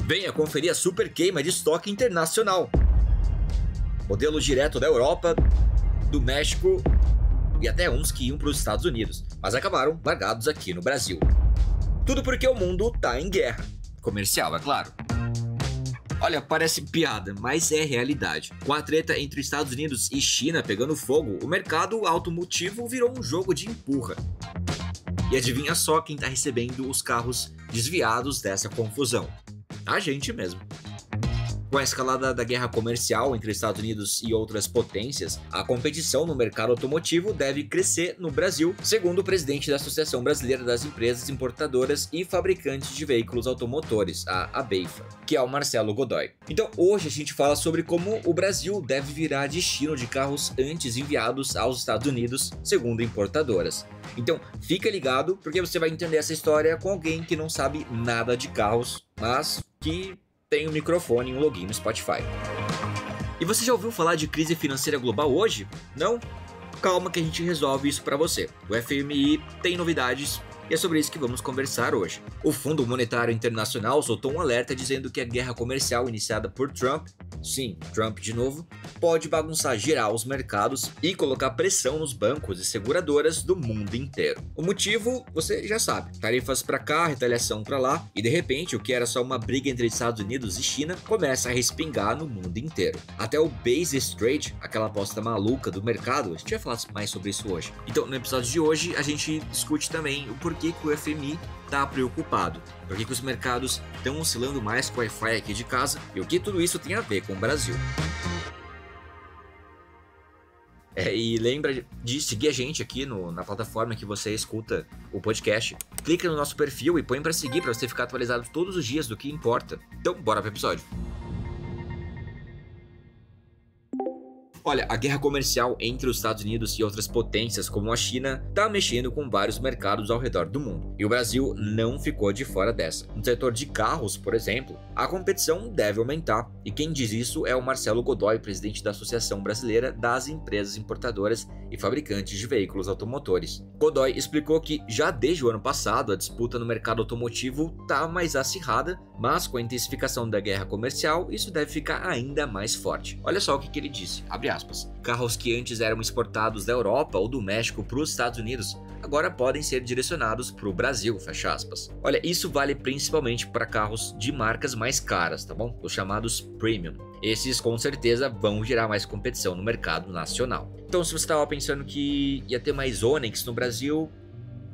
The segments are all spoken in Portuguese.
Venha conferir a super queima de estoque internacional. Modelo direto da Europa, do México e até uns que iam para os Estados Unidos, mas acabaram largados aqui no Brasil. Tudo porque o mundo tá em guerra. Comercial, é claro. Olha, parece piada, mas é realidade. Com a treta entre Estados Unidos e China pegando fogo, o mercado automotivo virou um jogo de empurra. E adivinha só quem tá recebendo os carros desviados dessa confusão? A gente mesmo. Com a escalada da guerra comercial entre Estados Unidos e outras potências, a competição no mercado automotivo deve crescer no Brasil, segundo o presidente da Associação Brasileira das Empresas Importadoras e Fabricantes de Veículos Automotores, a ABEIFA, que é o Marcelo Godoy. Então hoje a gente fala sobre como o Brasil deve virar destino de carros antes enviados aos Estados Unidos, segundo importadoras. Então fica ligado, porque você vai entender essa história com alguém que não sabe nada de carros, mas que tem um microfone e um login no Spotify. E você já ouviu falar de crise financeira global hoje? Não? Calma que a gente resolve isso para você. O FMI tem novidades e é sobre isso que vamos conversar hoje. O Fundo Monetário Internacional soltou um alerta dizendo que a guerra comercial iniciada por Trump, sim, Trump de novo, pode bagunçar geral os mercados e colocar pressão nos bancos e seguradoras do mundo inteiro. O motivo, você já sabe, tarifas para cá, retaliação para lá, e de repente o que era só uma briga entre Estados Unidos e China começa a respingar no mundo inteiro. Até o Basis Trade, aquela aposta maluca do mercado, a gente vai falar mais sobre isso hoje. Então no episódio de hoje a gente discute também o porquê que o FMI está preocupado, por que os mercados estão oscilando mais com o Wi-Fi aqui de casa e o que tudo isso tem a ver com o Brasil. E lembra de seguir a gente aqui na plataforma que você escuta o podcast. Clica no nosso perfil e põe para seguir para você ficar atualizado todos os dias do que importa. Então, bora pro episódio. Olha, a guerra comercial entre os Estados Unidos e outras potências como a China tá mexendo com vários mercados ao redor do mundo. E o Brasil não ficou de fora dessa. No setor de carros, por exemplo, a competição deve aumentar. E quem diz isso é o Marcelo Godoy, presidente da Associação Brasileira das Empresas Importadoras e Fabricantes de Veículos Automotores. Godoy explicou que já desde o ano passado a disputa no mercado automotivo tá mais acirrada, mas com a intensificação da guerra comercial isso deve ficar ainda mais forte. Olha só o que ele disse, abre aspas. Carros que antes eram exportados da Europa ou do México para os Estados Unidos agora podem ser direcionados para o Brasil, fecha aspas. Olha, isso vale principalmente para carros de marcas mais caras, tá bom? Os chamados premium. Esses com certeza vão gerar mais competição no mercado nacional. Então se você estava pensando que ia ter mais Onix no Brasil,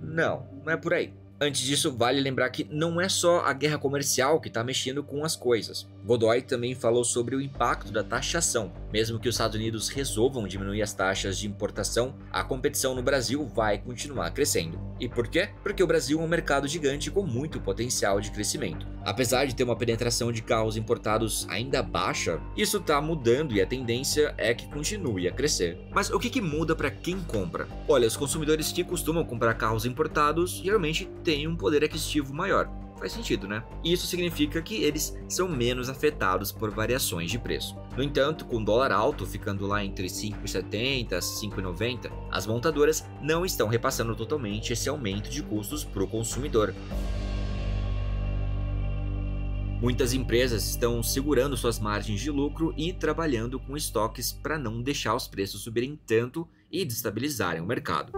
não é por aí. Antes disso, vale lembrar que não é só a guerra comercial que está mexendo com as coisas. Godoy também falou sobre o impacto da taxação. Mesmo que os Estados Unidos resolvam diminuir as taxas de importação, a competição no Brasil vai continuar crescendo. E por quê? Porque o Brasil é um mercado gigante com muito potencial de crescimento. Apesar de ter uma penetração de carros importados ainda baixa, isso está mudando e a tendência é que continue a crescer. Mas o que muda para quem compra? Olha, os consumidores que costumam comprar carros importados geralmente têm um poder aquisitivo maior. Faz sentido, né? E isso significa que eles são menos afetados por variações de preço. No entanto, com o dólar alto ficando lá entre 5,70 e 5,90, as montadoras não estão repassando totalmente esse aumento de custos para o consumidor. Muitas empresas estão segurando suas margens de lucro e trabalhando com estoques para não deixar os preços subirem tanto e destabilizarem o mercado.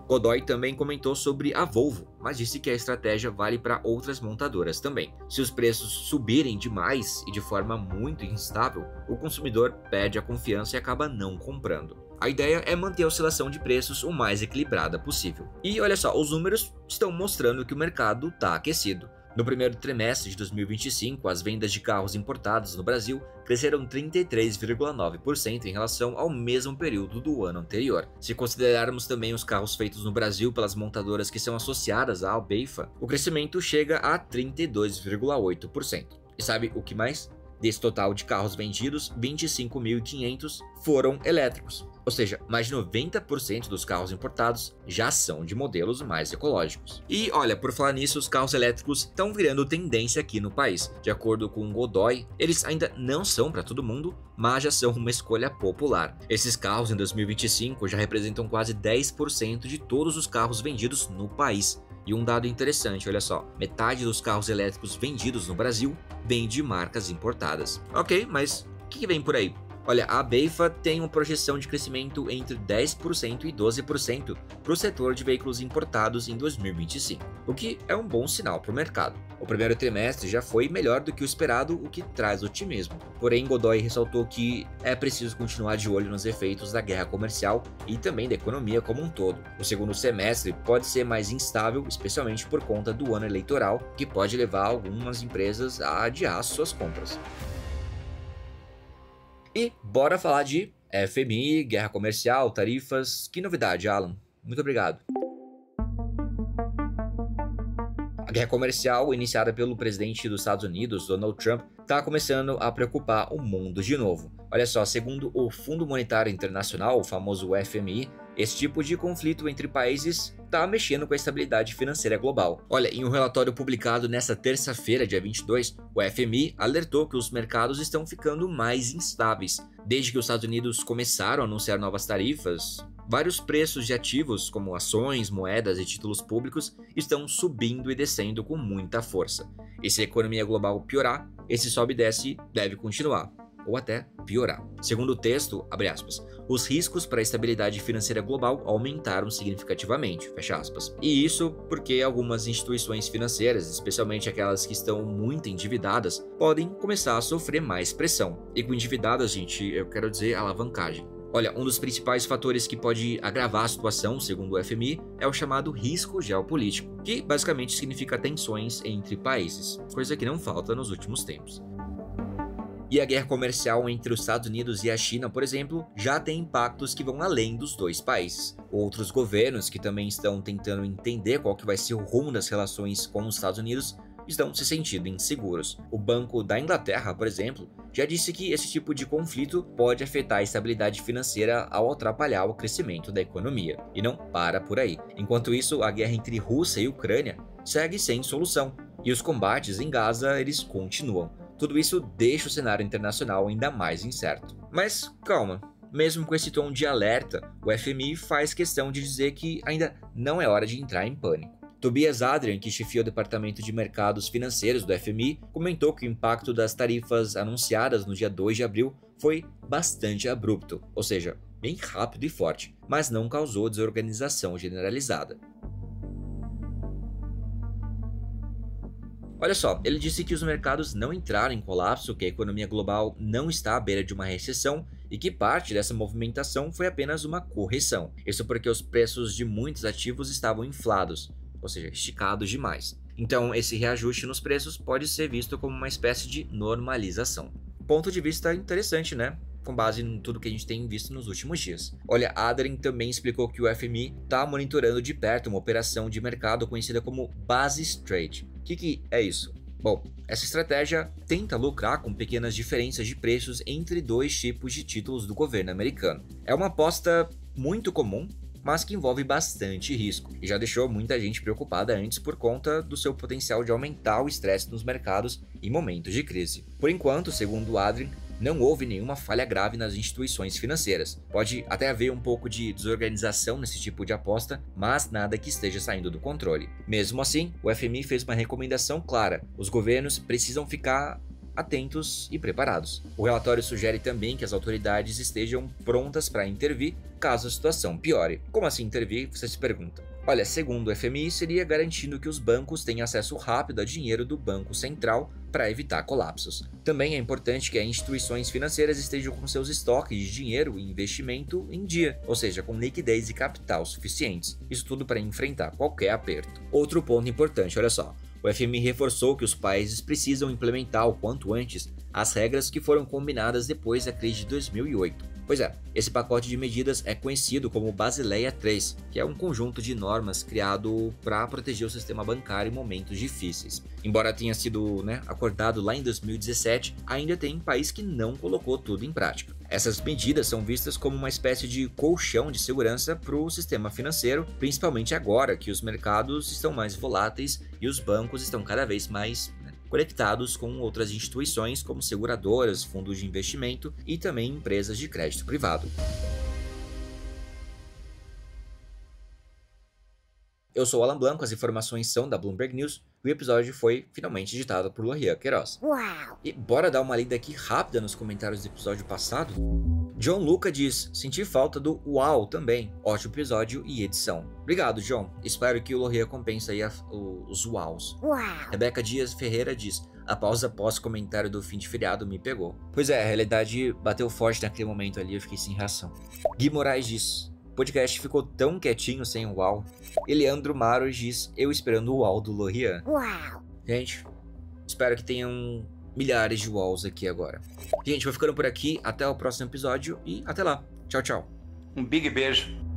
Godoy também comentou sobre a Volvo, mas disse que a estratégia vale para outras montadoras também. Se os preços subirem demais e de forma muito instável, o consumidor perde a confiança e acaba não comprando. A ideia é manter a oscilação de preços o mais equilibrada possível. E olha só, os números estão mostrando que o mercado está aquecido. No primeiro trimestre de 2025, as vendas de carros importados no Brasil cresceram 33,9% em relação ao mesmo período do ano anterior. Se considerarmos também os carros feitos no Brasil pelas montadoras que são associadas à ABEIFA, o crescimento chega a 32,8%. E sabe o que mais? Desse total de carros vendidos, 25.500 foram elétricos. Ou seja, mais de 90% dos carros importados já são de modelos mais ecológicos. E olha, por falar nisso, os carros elétricos estão virando tendência aqui no país. De acordo com o Godoy, eles ainda não são para todo mundo, mas já são uma escolha popular. Esses carros em 2025 já representam quase 10% de todos os carros vendidos no país. E um dado interessante, olha só, metade dos carros elétricos vendidos no Brasil vem de marcas importadas. Ok, mas o que vem por aí? Olha, a BEIFA tem uma projeção de crescimento entre 10% e 12% para o setor de veículos importados em 2025, o que é um bom sinal para o mercado. O primeiro trimestre já foi melhor do que o esperado, o que traz otimismo. Porém, Godoy ressaltou que é preciso continuar de olho nos efeitos da guerra comercial e também da economia como um todo. O segundo semestre pode ser mais instável, especialmente por conta do ano eleitoral, que pode levar algumas empresas a adiar suas compras. E bora falar de FMI, guerra comercial, tarifas. Que novidade, Alan? Muito obrigado. A guerra comercial, iniciada pelo presidente dos Estados Unidos, Donald Trump, está começando a preocupar o mundo de novo. Olha só, segundo o Fundo Monetário Internacional, o famoso FMI, esse tipo de conflito entre países está mexendo com a estabilidade financeira global. Olha, em um relatório publicado nesta terça-feira, dia 22, o FMI alertou que os mercados estão ficando mais instáveis. Desde que os Estados Unidos começaram a anunciar novas tarifas, vários preços de ativos, como ações, moedas e títulos públicos, estão subindo e descendo com muita força. E se a economia global piorar, esse sobe e desce deve continuar, ou até piorar. Segundo o texto, abre aspas, os riscos para a estabilidade financeira global aumentaram significativamente, fecha aspas. E isso porque algumas instituições financeiras, especialmente aquelas que estão muito endividadas, podem começar a sofrer mais pressão. E com endividadas, gente, eu quero dizer alavancagem. Olha, um dos principais fatores que pode agravar a situação, segundo o FMI, é o chamado risco geopolítico, que basicamente significa tensões entre países, coisa que não falta nos últimos tempos. E a guerra comercial entre os Estados Unidos e a China, por exemplo, já tem impactos que vão além dos dois países. Outros governos que também estão tentando entender qual que vai ser o rumo das relações com os Estados Unidos estão se sentindo inseguros. O Banco da Inglaterra, por exemplo, já disse que esse tipo de conflito pode afetar a estabilidade financeira ao atrapalhar o crescimento da economia. E não para por aí. Enquanto isso, a guerra entre Rússia e Ucrânia segue sem solução. E os combates em Gaza, eles continuam. Tudo isso deixa o cenário internacional ainda mais incerto. Mas calma, mesmo com esse tom de alerta, o FMI faz questão de dizer que ainda não é hora de entrar em pânico. Tobias Adrian, que chefia o Departamento de Mercados Financeiros do FMI, comentou que o impacto das tarifas anunciadas no dia 2 de abril foi bastante abrupto, ou seja, bem rápido e forte, mas não causou desorganização generalizada. Olha só, ele disse que os mercados não entraram em colapso, que a economia global não está à beira de uma recessão e que parte dessa movimentação foi apenas uma correção. Isso porque os preços de muitos ativos estavam inflados, ou seja, esticados demais. Então, esse reajuste nos preços pode ser visto como uma espécie de normalização. Ponto de vista interessante, né? Com base em tudo que a gente tem visto nos últimos dias. Olha, Adrien também explicou que o FMI está monitorando de perto uma operação de mercado conhecida como Basis Trade. O que é isso? Bom, essa estratégia tenta lucrar com pequenas diferenças de preços entre dois tipos de títulos do governo americano. É uma aposta muito comum, mas que envolve bastante risco, e já deixou muita gente preocupada antes por conta do seu potencial de aumentar o estresse nos mercados em momentos de crise. Por enquanto, segundo Adrien, não houve nenhuma falha grave nas instituições financeiras. Pode até haver um pouco de desorganização nesse tipo de aposta, mas nada que esteja saindo do controle. Mesmo assim, o FMI fez uma recomendação clara: os governos precisam ficar atentos e preparados. O relatório sugere também que as autoridades estejam prontas para intervir caso a situação piore. Como assim intervir? Você se pergunta. Olha, segundo o FMI, seria garantindo que os bancos tenham acesso rápido a dinheiro do Banco Central para evitar colapsos. Também é importante que as instituições financeiras estejam com seus estoques de dinheiro e investimento em dia, ou seja, com liquidez e capital suficientes. Isso tudo para enfrentar qualquer aperto. Outro ponto importante, olha só. O FMI reforçou que os países precisam implementar o quanto antes as regras que foram combinadas depois da crise de 2008. Pois é, esse pacote de medidas é conhecido como Basileia III, que é um conjunto de normas criado para proteger o sistema bancário em momentos difíceis. Embora tenha sido acordado lá em 2017, ainda tem país que não colocou tudo em prática. Essas medidas são vistas como uma espécie de colchão de segurança para o sistema financeiro, principalmente agora que os mercados estão mais voláteis e os bancos estão cada vez mais conectados com outras instituições como seguradoras, fundos de investimento e também empresas de crédito privado. Eu sou o Alan Blanco, as informações são da Bloomberg News. O episódio foi finalmente editado por Lohian Queiroz. Uau! E bora dar uma lida aqui rápida nos comentários do episódio passado. John Luca diz, senti falta do uau também, ótimo episódio e edição. Obrigado, John, espero que o Lohian compense aí os uaus. Uau! Rebeca Dias Ferreira diz, a pausa pós-comentário do fim de feriado me pegou. Pois é, a realidade bateu forte naquele momento ali, eu fiquei sem reação. Gui Moraes diz, o podcast ficou tão quietinho sem o uau. E Leandro Maros diz, eu esperando o uau do Lohian. Uau! Gente, espero que tenham milhares de uaus aqui agora. Gente, vou ficando por aqui, até o próximo episódio e até lá. Tchau, tchau. Um big beijo.